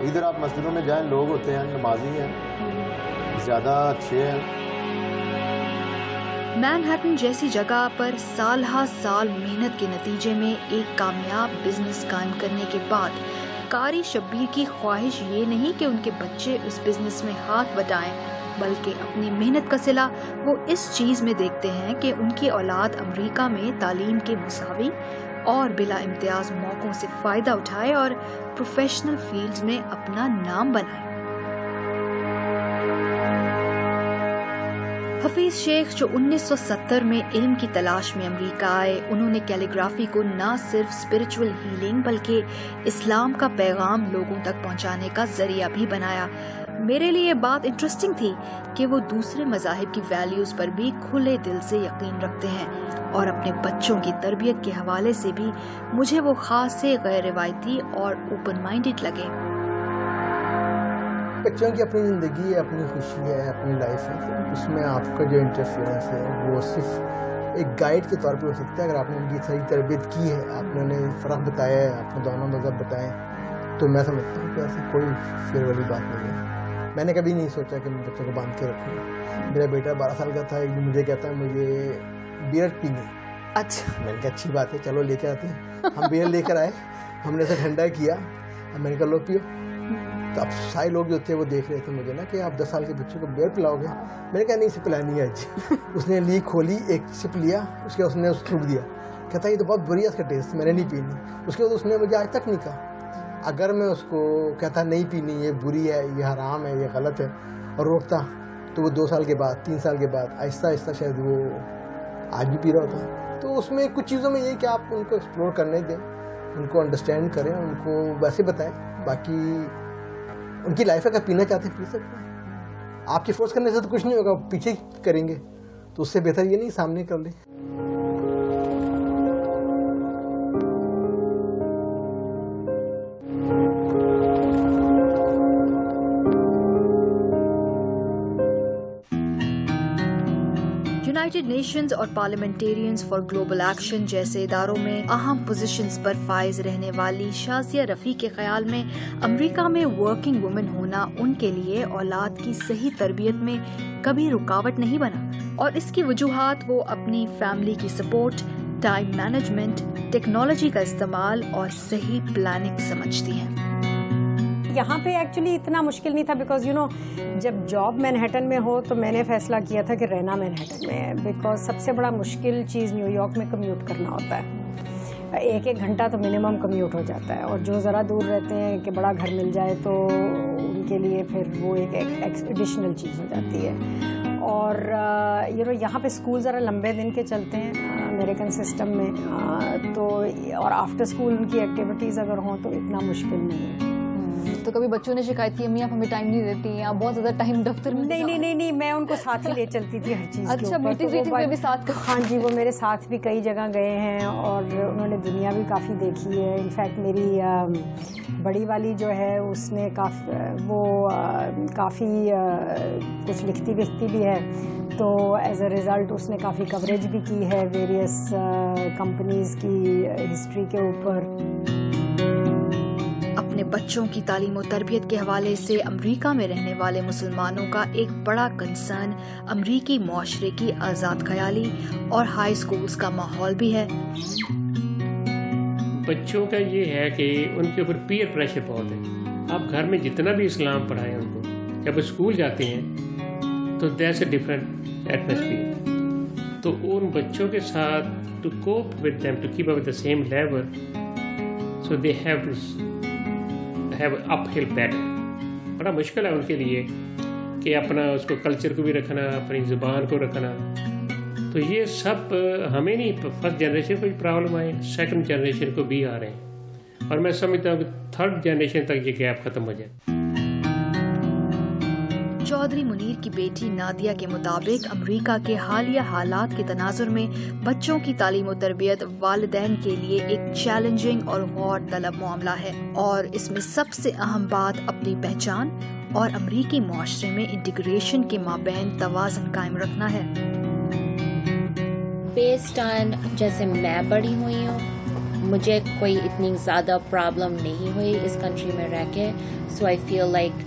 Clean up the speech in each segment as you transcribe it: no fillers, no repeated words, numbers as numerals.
ادھر آپ مسجدوں میں جائیں، لوگ ہوتے ہیں نمازی ہیں، زیادہ اچھے ہیں. مینہٹن جیسی جگہ پر سال ہا سال محنت کے نتیجے میں ایک کامیاب بزنس قائم کرنے کے بعد قاری شبیر کی خواہش یہ نہیں کہ ان کے بچے اس بزنس میں ہاتھ بٹائیں، بلکہ اپنی محنت کا صلہ وہ اس چیز میں دیکھتے ہیں کہ ان کی اولاد امریکہ میں تعلیم کے مساوی اور بلا امتیاز موقعوں سے فائدہ اٹھائے اور پروفیشنل فیلڈز میں اپنا نام بنائے. حفیظ شیخ جو 1970 میں علم کی تلاش میں امریکہ آئے، انہوں نے کیلیگرافی کو نہ صرف اسپرچول ہیلنگ بلکہ اسلام کا پیغام لوگوں تک پہنچانے کا ذریعہ بھی بنایا. میرے لیے یہ بات انٹرسٹنگ تھی کہ وہ دوسرے مذاہب کی ویلیوز پر بھی کھلے دل سے یقین رکھتے ہیں اور اپنے بچوں کی تربیت کے حوالے سے بھی مجھے وہ خاص سے غیر روایتی اور اوپن مائنڈڈ لگے. بچوں کی اپنی زندگی ہے، اپنی خوشی ہے، اپنی لائف ہے، تو اس میں آپ کا جو انٹرفیئرنس ہے وہ صرف ایک گائیڈ کے طور پہ ہو سکتا ہے. اگر آپ نے ان کی صحیح تربیت کی ہے، آپ نے انہیں فرق بتایا ہے، آپ نے دونوں مذہب بتائے، تو میں سمجھتا ہوں کہ ایسی کوئی فیئر والی بات نہیں ہے. میں نے کبھی نہیں سوچا کہ میں بچوں کو باندھ کے رکھوں. میرا بیٹا 12 سال کا تھا، مجھے کہتا ہے مجھے بیئر پینی. اچھا، میں نے کہا اچھی بات ہے، چلو لے کے آتے ہیں. ہم بیئر لے کر آئے، ہم نے اسے ٹھنڈا کیا، میں نے کہا لو پیو. تو اب سارے لوگ جو تھے وہ دیکھ رہے تھے مجھے نا کہ آپ 10 سال کے بچوں کو بیئر پلاؤ گے. میں نے کہا نہیں، اسے پلانی ہے آج. اس نے لی کھولی، ایک سپ لیا، اس کے اس نے تھوک دیا. کہتا یہ تو بہت بری ہے اس کا ٹیسٹ، میں نے نہیں پینی. اس کے بعد اس نے مجھے آج تک نہیں کہا. اگر میں اس کو کہتا نہیں پینی، یہ بری ہے، یہ حرام ہے، یہ غلط ہے، اور روکتا، تو وہ 2 سال کے بعد 3 سال کے بعد آہستہ آہستہ شاید وہ آج بھی پی رہا ہوتا. تو اس میں کچھ چیزوں میں یہ کہ آپ ان کو ایکسپلور کرنے دیں، ان کو انڈرسٹینڈ کریں، ان کو ویسے بتائیں. باقی ان کی لائف اگر پینا چاہتے ہیں پی سکتے ہیں. آپ کی فورس کرنے سے تو کچھ نہیں ہوگا، پیچھے کریں گے تو اس سے بہتر یہ نہیں سامنے کر لیں. یونائیٹڈ نیشنز اور پارلیمنٹیرینز فار گلوبل ایکشن جیسے اداروں میں اہم پوزیشنز پر فائز رہنے والی شازیہ رفیع کے خیال میں امریکہ میں ورکنگ وومن ہونا ان کے لیے اولاد کی صحیح تربیت میں کبھی رکاوٹ نہیں بنا، اور اس کی وجوہات وہ اپنی فیملی کی سپورٹ، ٹائم مینجمنٹ، ٹیکنالوجی کا استعمال اور صحیح پلاننگ سمجھتی ہیں. یہاں پہ ایکچولی اتنا مشکل نہیں تھا، بیکاز یو نو جب جاب مینہٹن میں ہو تو میں نے فیصلہ کیا تھا کہ رہنا مینہٹن میں ہے، بیکاز سب سے بڑا مشکل چیز نیو یارک میں کمیوٹ کرنا ہوتا ہے. 1 گھنٹہ تو منیمم کمیوٹ ہو جاتا ہے، اور جو ذرا دور رہتے ہیں کہ بڑا گھر مل جائے تو ان کے لیے پھر وہ ایک ایڈیشنل چیز ہو جاتی ہے. اور یو نو یہاں پہ اسکول ذرا لمبے دن کے چلتے ہیں امریکن سسٹم میں، تو اور آفٹر اسکول ان کی ایکٹیویٹیز اگر ہوں تو اتنا مشکل نہیں ہے. تو کبھی بچوں نے شکایت کی امی آپ ہمیں ٹائم نہیں دیتی ہیں، آپ بہت زیادہ ٹائم دفتر میں؟ نہیں، میں ان کو ساتھ ہی لے چلتی تھی ہر چیز. اچھا، میٹنگ میں بھی ساتھ؟ ہاں جی، وہ میرے ساتھ بھی کئی جگہ گئے ہیں اور انہوں نے دنیا بھی کافی دیکھی ہے. انفیکٹ میری بڑی والی جو ہے اس نے کافی کچھ لکھتی بھی ہے، تو ایز اے ریزلٹ اس نے کافی کوریج بھی کی ہے ویریس کمپنیز کی ہسٹری کے اوپر. اپنے بچوں کی تعلیم و تربیت کے حوالے سے امریکہ میں رہنے والے مسلمانوں کا ایک بڑا کنسرن امریکی معاشرے کی آزاد خیالی اور ہائی سکولز کا ماحول بھی ہے. بچوں کا یہ ہے کہ ان کے اوپر پیئر پریشر بہت ہے. آپ گھر میں جتنا بھی اسلام پڑھائیں ان کو، جب اسکول جاتے ہیں تو دیٹس اے ڈفرنٹ ایٹماسفیئر. تو ان بچوں کے ساتھ to cope with them, to keep up with the same level, so they have to have uphill battle. بڑا مشکل ہے ان کے لیے کہ اپنا اس کو کلچر کو بھی رکھنا، اپنی زبان کو رکھنا. تو یہ سب ہمیں نہیں، فرسٹ جنریشن کو بھی پرابلم آئے، سیکنڈ جنریشن کو بھی آ رہے ہیں، اور میں سمجھتا ہوں کہ تھرڈ جنریشن تک یہ گیپ ختم ہو جائے. چودھری منیر کی بیٹی نادیہ کے مطابق امریکہ کے حالیہ حالات کے تناظر میں بچوں کی تعلیم و تربیت والدین کے لیے ایک چیلنجنگ اور غور طلب معاملہ ہے، اور اس میں سب سے اہم بات اپنی پہچان اور امریکی معاشرے میں انٹیگریشن کے مابین توازن قائم رکھنا ہے. بیسڈ آن جیسے میں بڑی ہوئی ہوں مجھے کوئی اتنی زیادہ پرابلم نہیں ہوئی اس کنٹری میں رہ کے. سو آئی فیل لائک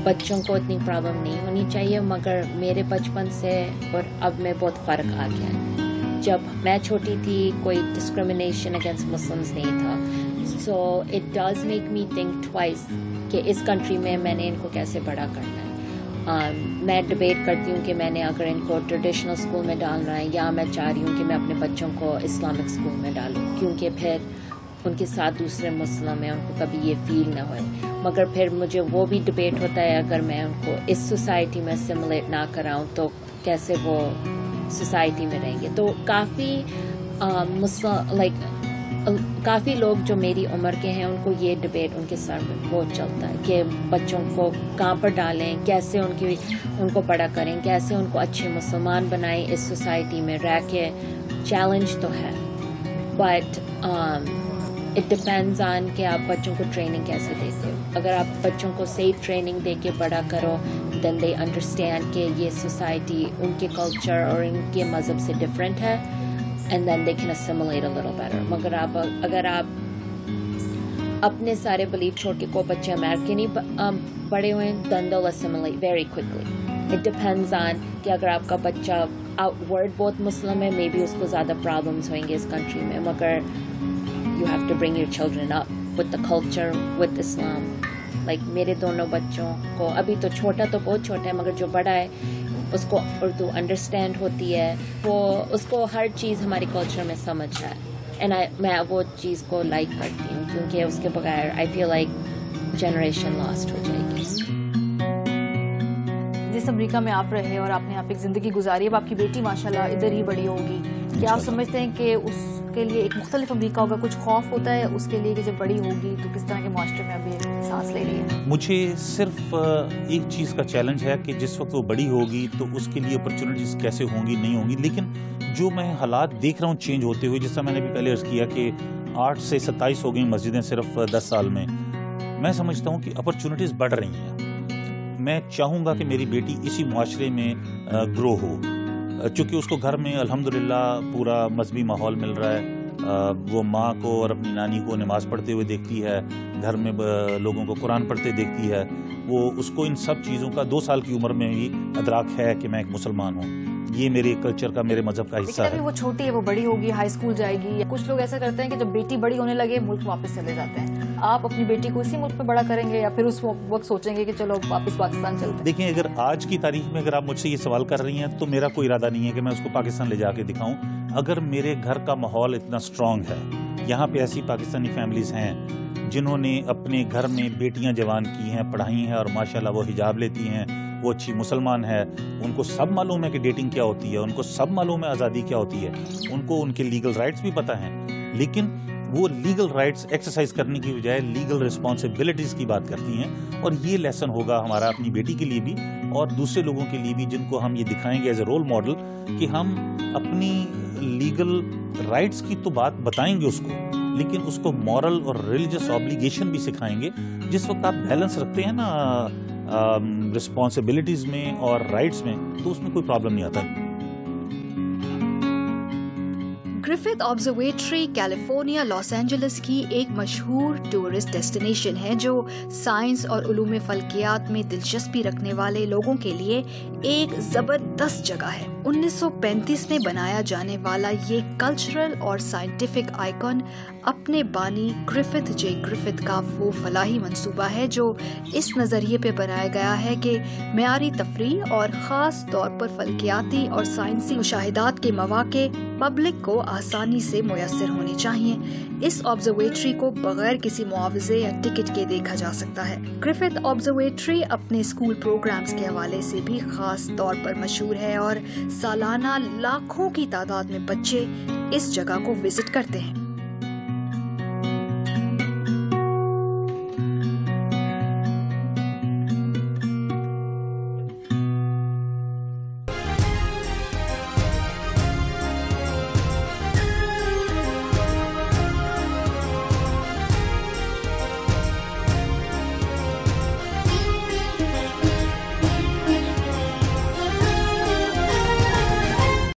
بچوں کو اتنی پرابلم نہیں ہونی چاہیے, مگر میرے بچپن سے اور اب میں بہت فرق آ گیا ہے. جب میں چھوٹی تھی کوئی ڈسکریمنیشن اگینسٹ مسلمس نہیں تھا. So it does make me think twice کہ اس کنٹری میں نے ان کو کیسے بڑا کرنا ہے. میں ڈبیٹ کرتی ہوں کہ میں نے اگر ان کو ٹریڈیشنل اسکول میں ڈالنا ہے یا میں چاہ رہی ہوں کہ میں اپنے بچوں کو اسلامک اسکول میں ڈالوں, کیونکہ پھر ان کے ساتھ دوسرے مسلم ہیں, ان کو کبھی یہ فیل نہ ہوئے. مگر پھر مجھے وہ بھی ڈبیٹ ہوتا ہے اگر میں ان کو اس سوسائٹی میں اسیمولیٹ نہ کراؤں تو کیسے وہ سوسائٹی میں رہیں گے. تو کافی لوگ جو میری عمر کے ہیں ان کو یہ ڈبیٹ ان کے سر میں بہت چلتا ہے کہ بچوں کو کہاں پر ڈالیں, کیسے ان کو بڑا کریں, کیسے ان کو اچھے مسلمان بنائیں اس سوسائٹی میں رہ کے. چیلنج تو ہے, بٹ اٹ ڈپینڈز آن کہ آپ بچوں کو ٹریننگ کیسے دیتے ہو. اگر آپ بچوں کو صحیح ٹریننگ دے کے بڑا کرو دین دے انڈرسٹینڈ کہ یہ سوسائٹی ان کے کلچر اور ان کے مذہب سے ڈفرینٹ ہے, and then they can assimilate a little better. مگر اگر آپ اپنے سارے بلیف چھوڑ کے کوئی بچے امریکن ہی بڑے ہوئے ہیں then they'll assimilate very quickly. It depends on کہ اگر آپ کا بچہ outward بہت مسلم ہے مے بی اس کو زیادہ پرابلمس ہوئیں گے اس کنٹری میں, مگر you have to bring your children up with the culture, with Islam. Like میرے دونوں بچوں کو, ابھی تو چھوٹا تو بہت چھوٹا ہے مگر جو بڑا ہے اس کو اردو انڈرسٹینڈ ہوتی ہے, وہ اس کو ہر چیز ہماری کلچر میں سمجھ ہے, اینڈ میں وہ چیز کو لائک کرتی ہوں کیونکہ اس کے بغیر آئی فیل لائک جنریشن لاسٹ ہو جائے گی. جس امریکہ میں آپ رہے اور آپ نے یہاں پہ ایک زندگی گزاری, اب آپ کی بیٹی ماشاءاللہ ادھر ہی بڑی ہوگی, کیا آپ سمجھتے ہیں کہ اس کے لیے ایک مختلف امریکہ ہوگا, کچھ خوف ہوتا ہے اس کے لیے کہ جب بڑی ہوگی تو کس طرح کے معاشرے میں ابھی سانس لے رہی ہے؟ مجھے صرف ایک چیز کا چیلنج ہے کہ جس وقت وہ بڑی ہوگی تو اس کے لیے اپرچونٹیز کیسے ہوں گی نہیں ہوں گی, لیکن جو میں حالات دیکھ رہا ہوں چینج ہوتے ہوئے, جس طرح میں نے بھی پہلے عرض کیا کہ 8 سے 27 ہو گئی مسجدیں صرف 10 سال میں سمجھتا ہوں کہ اپرچونٹیز بڑھ رہی ہیں. میں چاہوں گا کہ میری بیٹی اسی معاشرے میں گرو ہو, چونکہ اس کو گھر میں الحمدللہ پورا مذہبی ماحول مل رہا ہے. وہ ماں کو اور اپنی نانی کو نماز پڑھتے ہوئے دیکھتی ہے, گھر میں لوگوں کو قرآن پڑھتے دیکھتی ہے. وہ اس کو ان سب چیزوں کا 2 سال کی عمر میں ہی ادراک ہے کہ میں ایک مسلمان ہوں, یہ میرے کلچر کا, میرے مذہب کا حصہ ہے. وہ چھوٹی ہے, وہ بڑی ہوگی, ہائی اسکول جائے گی. کچھ لوگ ایسا کرتے ہیں کہ جب بیٹی بڑی ہونے لگے ملک واپس چلے جاتے ہیں. آپ اپنی بیٹی کو اسی ملک میں بڑا کریں گے یا پھر اس وقت سوچیں گے کہ چلو واپس پاکستان چلتے ہیں؟ دیکھیں, اگر آج کی تاریخ میں اگر آپ مجھ سے یہ سوال کر رہی ہیں تو میرا کوئی ارادہ نہیں ہے کہ میں اس کو پاکستان لے جا کے دکھاؤں. اگر میرے گھر کا ماحول اتنا اسٹرانگ ہے, یہاں پہ ایسی پاکستانی فیملیز ہیں جنہوں نے اپنے گھر میں بیٹیاں جوان کی ہیں, پڑھائی ہیں, اور ماشاءاللہ وہ حجاب لیتی ہیں, وہ اچھی مسلمان ہے, ان کو سب معلوم ہے کہ ڈیٹنگ کیا ہوتی ہے, ان کو سب معلوم ہے آزادی کیا ہوتی ہے, ان کو ان کے لیگل رائٹس بھی پتہ ہیں, لیکن وہ لیگل رائٹس ایکسرسائز کرنے کی بجائے لیگل رسپانسبلٹیز کی بات کرتی ہیں. اور یہ لیسن ہوگا ہمارا اپنی بیٹی کے لیے بھی اور دوسرے لوگوں کے لیے بھی, جن کو ہم یہ دکھائیں گے ایز اے رول ماڈل کہ ہم اپنی لیگل رائٹس کی تو بات بتائیں گے اس کو, لیکن اس کو مورل اور ریلیجس آبلیگیشن بھی سکھائیں گے. جس وقت آپ بیلنس رکھتے ہیں نا رسپانسبلٹیز میں اور رائٹس میں, تو اس میں کوئی پرابلم نہیں آتا. گرفت آبزرویٹری کیلیفورنیا لاس اینجلس کی ایک مشہور ٹورسٹ ڈیسٹینیشن ہے جو سائنس اور علوم فلکیات میں دلچسپی رکھنے والے لوگوں کے لیے ایک زبردست جگہ ہے. 1935 میں بنایا جانے والا یہ کلچرل اور سائنٹیفک آئیکن اپنے بانی گرفت جے گرفت کا وہ فلاحی منصوبہ ہے جو اس نظریے پہ بنایا گیا ہے کہ معیاری تفریح اور خاص طور پر فلکیاتی اور سائنسی مشاہدات کے مواقع پبلک کو آسانی سے میسر ہونے چاہیے. اس آبزرویٹری کو بغیر کسی معاوضے یا ٹکٹ کے دیکھا جا سکتا ہے. گرفت آبزرویٹری اپنے اسکول پروگرامز کے حوالے سے بھی خاص طور پر مشہور ہے اور سالانہ لاکھوں کی تعداد میں بچے اس جگہ کو وزٹ کرتے ہیں.